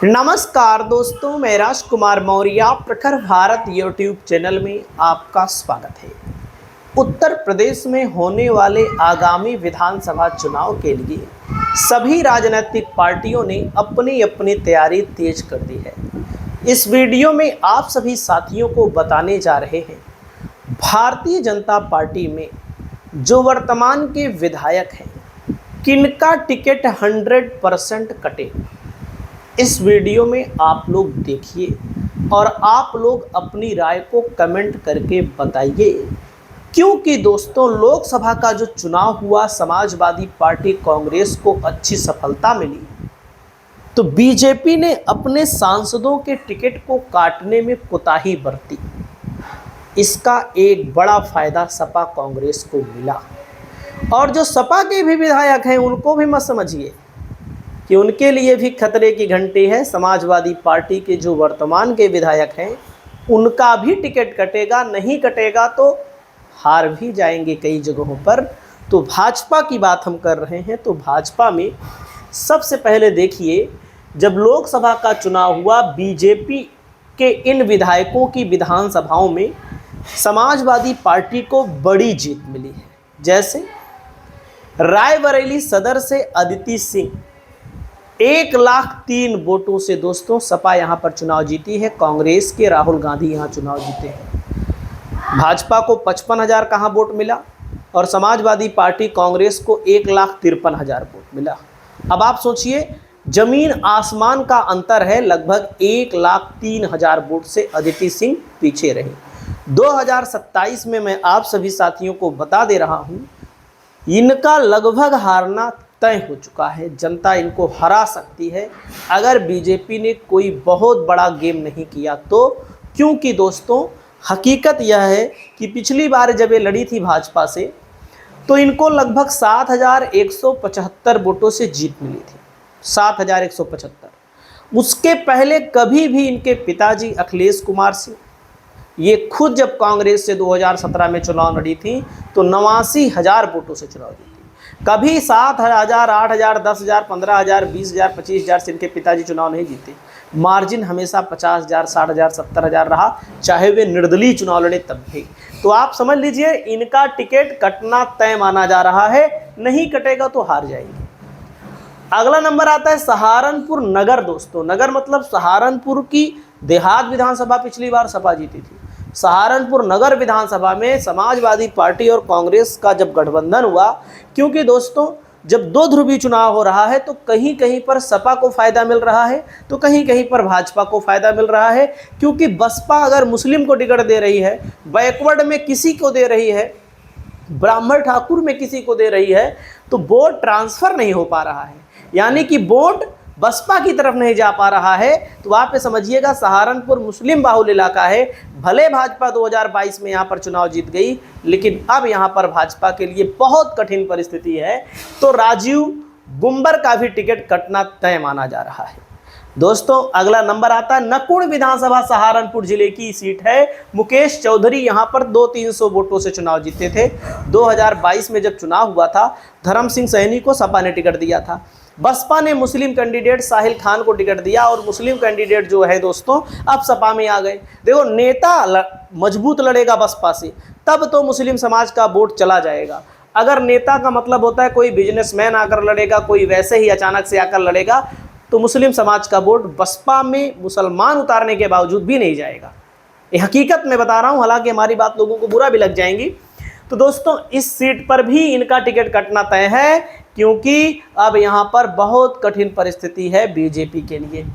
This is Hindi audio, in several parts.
नमस्कार दोस्तों, मैं राजकुमार मौर्य प्रखर भारत यूट्यूब चैनल में आपका स्वागत है। उत्तर प्रदेश में होने वाले आगामी विधानसभा चुनाव के लिए सभी राजनीतिक पार्टियों ने अपनी अपनी तैयारी तेज कर दी है। इस वीडियो में आप सभी साथियों को बताने जा रहे हैं भारतीय जनता पार्टी में जो वर्तमान के विधायक हैं किनका टिकट 100% कटेगा। इस वीडियो में आप लोग देखिए और आप लोग अपनी राय को कमेंट करके बताइए, क्योंकि दोस्तों लोकसभा का जो चुनाव हुआ समाजवादी पार्टी कांग्रेस को अच्छी सफलता मिली, तो बीजेपी ने अपने सांसदों के टिकट को काटने में कोताही बरती। इसका एक बड़ा फायदा सपा कांग्रेस को मिला और जो सपा के भी विधायक हैं उनको भी मत समझिए कि उनके लिए भी खतरे की घंटी है। समाजवादी पार्टी के जो वर्तमान के विधायक हैं उनका भी टिकट कटेगा, नहीं कटेगा तो हार भी जाएंगे कई जगहों पर। तो भाजपा की बात हम कर रहे हैं, तो भाजपा में सबसे पहले देखिए, जब लोकसभा का चुनाव हुआ बीजेपी के इन विधायकों की विधानसभाओं में समाजवादी पार्टी को बड़ी जीत मिली है। जैसे रायबरेली सदर से अदिति सिंह 1,03,000 वोटों से दोस्तों सपा यहां पर चुनाव जीती है। कांग्रेस के राहुल गांधी यहां चुनाव जीते हैं। भाजपा को 55,000 कहां वोट मिला और समाजवादी पार्टी कांग्रेस को 1,53,000 वोट मिला। अब आप सोचिए, जमीन आसमान का अंतर है। लगभग 1,03,000 वोट से अदिति सिंह पीछे रही। 2027 में मैं आप सभी साथियों को बता दे रहा हूं, इनका लगभग हारना तय हो चुका है। जनता इनको हरा सकती है अगर बीजेपी ने कोई बहुत बड़ा गेम नहीं किया तो। क्योंकि दोस्तों हकीकत यह है कि पिछली बार जब ये लड़ी थी भाजपा से तो इनको लगभग 7,175 वोटों से जीत मिली थी। 7,175। उसके पहले कभी भी इनके पिताजी अखिलेश कुमार सिंह ये खुद जब कांग्रेस से 2017 में चुनाव लड़ी थी तो 89,000 वोटों से चुनाव जीती। कभी 7,000, 8,000, 10,000, 15,000, 20,000, 25,000 से इनके पिताजी चुनाव नहीं जीते। मार्जिन हमेशा 50,000, 60,000, 70,000 रहा, चाहे वे निर्दलीय चुनाव लड़े तब भी। तो आप समझ लीजिए इनका टिकट कटना तय माना जा रहा है, नहीं कटेगा तो हार जाएंगे। अगला नंबर आता है सहारनपुर नगर। दोस्तों नगर मतलब सहारनपुर की देहात विधानसभा पिछली बार सपा जीती थी। सहारनपुर नगर विधानसभा में समाजवादी पार्टी और कांग्रेस का जब गठबंधन हुआ, क्योंकि दोस्तों जब दो ध्रुवीय चुनाव हो रहा है तो कहीं कहीं पर सपा को फायदा मिल रहा है तो कहीं कहीं पर भाजपा को फायदा मिल रहा है। क्योंकि बसपा अगर मुस्लिम को टिकट दे रही है, बैकवर्ड में किसी को दे रही है, ब्राह्मण ठाकुर में किसी को दे रही है, तो वोट ट्रांसफर नहीं हो पा रहा है, यानी कि वोट बसपा की तरफ नहीं जा पा रहा है। तो आप ये समझिएगा सहारनपुर मुस्लिम बाहुल इलाका है। भले भाजपा 2022 में यहाँ पर चुनाव जीत गई, लेकिन अब यहाँ पर भाजपा के लिए बहुत कठिन परिस्थिति है। तो राजीव गुंबर का भी टिकट कटना तय माना जा रहा है। दोस्तों अगला नंबर आता है नकुड़ विधानसभा, सहारनपुर जिले की सीट है। मुकेश चौधरी यहाँ पर 200-300 वोटों से चुनाव जीते थे। 2022 में जब चुनाव हुआ था धर्म सिंह सैनी को सपा ने टिकट दिया था। बसपा ने मुस्लिम कैंडिडेट साहिल खान को टिकट दिया और मुस्लिम कैंडिडेट जो है दोस्तों अब सपा में आ गए। देखो नेता मजबूत लड़ेगा बसपा से तब तो मुस्लिम समाज का वोट चला जाएगा। अगर नेता का मतलब होता है कोई बिजनेसमैन आकर लड़ेगा, कोई वैसे ही अचानक से आकर लड़ेगा, तो मुस्लिम समाज का वोट बसपा में मुसलमान उतारने के बावजूद भी नहीं जाएगा। ये हकीकत मैं बता रहा हूँ, हालांकि हमारी बात लोगों को बुरा भी लग जाएंगी। तो दोस्तों इस सीट पर भी इनका टिकट कटना तय है, क्योंकि अब यहाँ पर बहुत कठिन परिस्थिति है बीजेपी के लिए।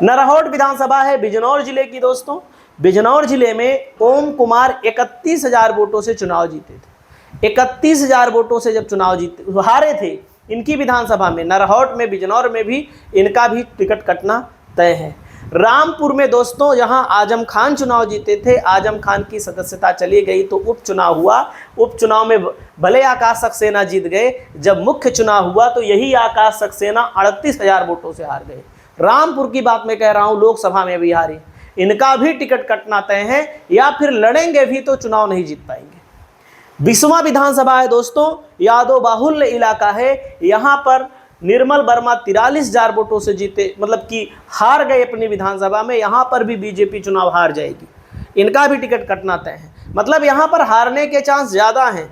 नरहौट विधानसभा है बिजनौर जिले की। दोस्तों बिजनौर जिले में ओम कुमार 31,000 वोटों से चुनाव जीते थे। 31,000 वोटों से जब चुनाव जीते हारे थे इनकी विधानसभा में, नरहौट में, बिजनौर में भी इनका भी टिकट कटना तय है। रामपुर में दोस्तों जहां आजम खान चुनाव जीते थे, आजम खान की सदस्यता चली गई तो उपचुनाव हुआ। उपचुनाव में भले आकाश सक्सेना जीत गए, जब मुख्य चुनाव हुआ तो यही आकाश सक्सेना 38,000 वोटों से हार गए। रामपुर की बात मैं कह रहा हूं, लोकसभा में भी हारे। इनका भी टिकट कटना तय है, या फिर लड़ेंगे भी तो चुनाव नहीं जीत पाएंगे। बिस्वा विधानसभा है दोस्तों, यादव बाहुल्य इलाका है। यहाँ पर निर्मल वर्मा 43,000 वोटों से जीते, मतलब कि हार गए अपनी विधानसभा में। यहाँ पर भी बीजेपी चुनाव हार जाएगी, इनका भी टिकट कटना तय है। मतलब यहाँ पर हारने के चांस ज़्यादा हैं।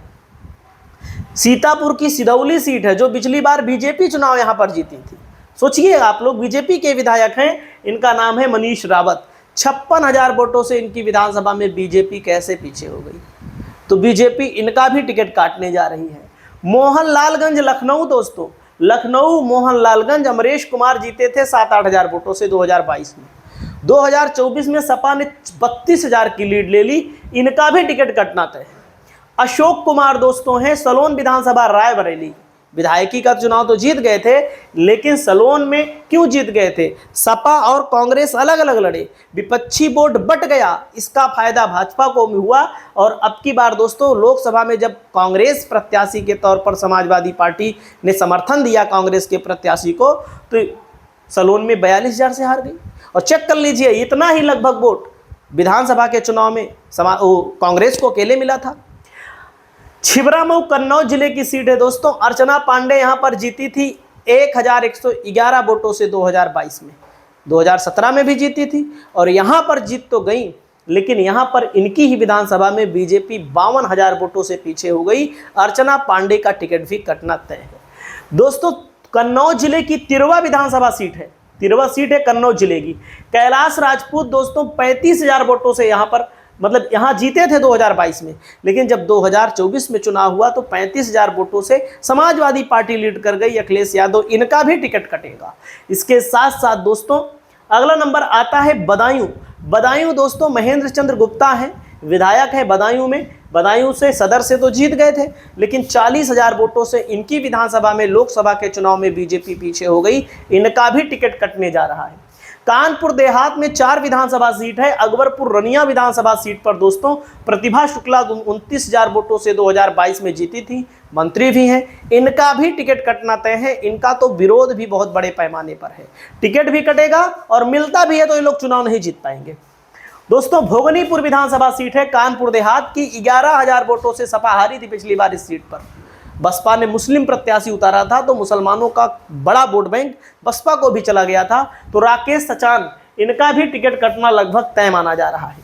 सीतापुर की सिदौली सीट है जो पिछली बार बीजेपी चुनाव यहाँ पर जीती थी। सोचिए आप लोग, बीजेपी के विधायक हैं, इनका नाम है मनीष रावत। 56,000 वोटों से इनकी विधानसभा में बीजेपी कैसे पीछे हो गई? तो बीजेपी इनका भी टिकट काटने जा रही है। मोहनलालगंज लखनऊ दोस्तों, लखनऊ मोहनलालगंज अमरेश कुमार जीते थे 7-8 हज़ार वोटों से 2022 में। 2024 में सपा ने 32,000 की लीड ले ली, इनका भी टिकट कटना तय है। अशोक कुमार दोस्तों हैं सलोन विधानसभा रायबरेली, विधायकी का चुनाव तो जीत गए थे, लेकिन सलोन में क्यों जीत गए थे? सपा और कांग्रेस अलग अलग लड़े, विपक्षी वोट बट गया, इसका फायदा भाजपा को भी हुआ। और अब की बार दोस्तों लोकसभा में जब कांग्रेस प्रत्याशी के तौर पर समाजवादी पार्टी ने समर्थन दिया कांग्रेस के प्रत्याशी को, तो सलोन में 42,000 से हार गई। और चेक कर लीजिए, इतना ही लगभग वोट विधानसभा के चुनाव में कांग्रेस को अकेले मिला था। छिबरामऊ कन्नौज जिले की सीट है दोस्तों, अर्चना पांडे यहाँ पर जीती थी 1,111 वोटों से 2022 में। 2017 में भी जीती थी और यहाँ पर जीत तो गई, लेकिन यहाँ पर इनकी ही विधानसभा में बीजेपी 52,000 वोटों से पीछे हो गई। अर्चना पांडे का टिकट भी कटना तय है दोस्तों। कन्नौज जिले की तिरवा विधानसभा सीट है, तिरवा सीट है कन्नौज जिले की। कैलाश राजपूत दोस्तों 35,000 वोटों से यहाँ पर, मतलब यहाँ जीते थे 2022 में, लेकिन जब 2024 में चुनाव हुआ तो 35,000 वोटों से समाजवादी पार्टी लीड कर गई। अखिलेश यादव, इनका भी टिकट कटेगा। इसके साथ साथ दोस्तों अगला नंबर आता है बदायूं। बदायूं दोस्तों महेंद्र चंद्र गुप्ता है, विधायक है बदायूं में। बदायूं से सदर से तो जीत गए थे, लेकिन 40,000 वोटों से इनकी विधानसभा में लोकसभा के चुनाव में बीजेपी पीछे हो गई, इनका भी टिकट कटने जा रहा है। कानपुर देहात में 4 विधानसभा सीट है। अकबरपुर रनिया विधानसभा सीट पर दोस्तों प्रतिभा शुक्ला 29,000 वोटों से 2022 में जीती थी, मंत्री भी हैं, इनका भी टिकट कटना तय है। इनका तो विरोध भी बहुत बड़े पैमाने पर है, टिकट भी कटेगा और मिलता भी है तो ये लोग चुनाव नहीं जीत पाएंगे। दोस्तों भोगनीपुर विधानसभा सीट है कानपुर देहात की, 11,000 वोटों से सपा हारी थी पिछली बार इस सीट पर। बसपा ने मुस्लिम प्रत्याशी उतारा था तो मुसलमानों का बड़ा वोट बैंक बसपा को भी चला गया था। तो राकेश सचान, इनका भी टिकट कटना लगभग तय माना जा रहा है।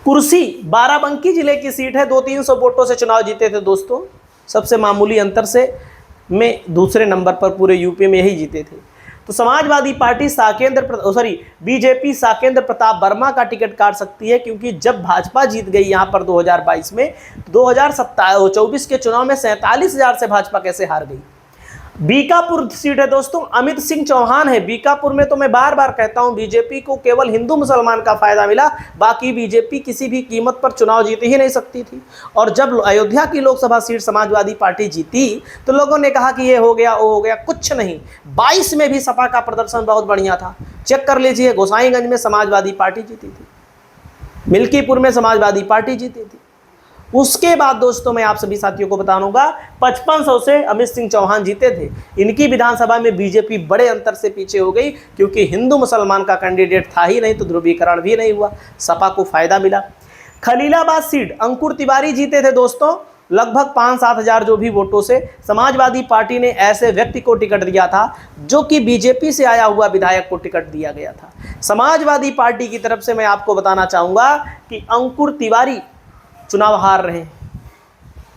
कुर्सी बाराबंकी जिले की सीट है, 200-300 वोटों से चुनाव जीते थे दोस्तों, सबसे मामूली अंतर से में दूसरे नंबर पर पूरे यूपी में यही जीते थे। तो समाजवादी पार्टी बीजेपी साकेंद्र प्रताप वर्मा का टिकट काट सकती है, क्योंकि जब भाजपा जीत गई यहाँ पर 2022 में, 2024 के चुनाव में 47,000 से भाजपा कैसे हार गई। बीकापुर सीट है दोस्तों, अमित सिंह चौहान है। बीकापुर में तो मैं बार बार कहता हूं बीजेपी को केवल हिंदू मुसलमान का फायदा मिला, बाकी बीजेपी किसी भी कीमत पर चुनाव जीत ही नहीं सकती थी। और जब अयोध्या की लोकसभा सीट समाजवादी पार्टी जीती तो लोगों ने कहा कि ये हो गया वो हो गया, कुछ नहीं। 22 में भी सपा का प्रदर्शन बहुत बढ़िया था, चेक कर लीजिए। गोसाईगंज में समाजवादी पार्टी जीती थी, मिल्कीपुर में समाजवादी पार्टी जीती थी। उसके बाद दोस्तों मैं आप सभी साथियों को बताऊंगा 5500 से अमित सिंह चौहान जीते थे, इनकी विधानसभा में बीजेपी बड़े अंतर से पीछे हो गई, क्योंकि हिंदू मुसलमान का कैंडिडेट था ही नहीं, तो ध्रुवीकरण भी नहीं हुआ, सपा को फायदा मिला। खलीलाबाद सीट अंकुर तिवारी जीते थे दोस्तों, लगभग 5-7 हज़ार जो भी वोटों से। समाजवादी पार्टी ने ऐसे व्यक्ति को टिकट दिया था जो कि बीजेपी से आया हुआ विधायक को टिकट दिया गया था। समाजवादी पार्टी की तरफ से मैं आपको बताना चाहूँगा कि अंकुर तिवारी चुनाव हार रहे हैं,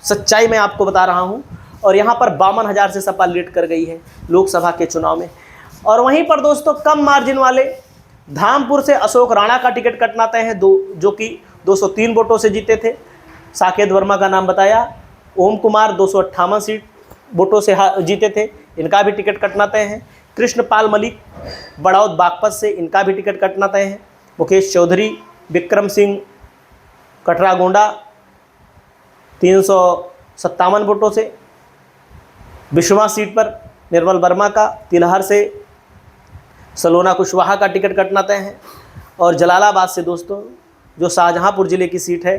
सच्चाई मैं आपको बता रहा हूं। और यहां पर 52,000 से सपा लीड कर गई है लोकसभा के चुनाव में। और वहीं पर दोस्तों कम मार्जिन वाले धामपुर से अशोक राणा का टिकट कटना तय है, जो कि 203 वोटों से जीते थे। साकेत वर्मा का नाम बताया। ओम कुमार 258 सीट वोटों से जीते थे, इनका भी टिकट कटना तय है। कृष्णपाल मलिक बड़ौद बागपत से, इनका भी टिकट कटना तय है। मुकेश चौधरी, विक्रम सिंह कटरा गोंडा 357 वोटों से। विश्वा सीट पर निर्मल वर्मा का तिलहर से सलोना कुशवाहा का टिकट कटना तय है। और जलालाबाद से दोस्तों जो शाहजहांपुर जिले की सीट है,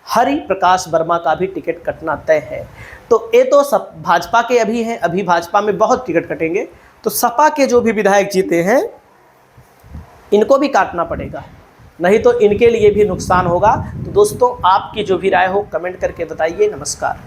हरि प्रकाश वर्मा का भी टिकट कटना तय है। तो ये तो सब भाजपा के अभी हैं, अभी भाजपा में बहुत टिकट कटेंगे। तो सपा के जो भी विधायक जीते हैं इनको भी काटना पड़ेगा, नहीं तो इनके लिए भी नुकसान होगा। तो दोस्तों आपकी जो भी राय हो कमेंट करके बताइए। नमस्कार।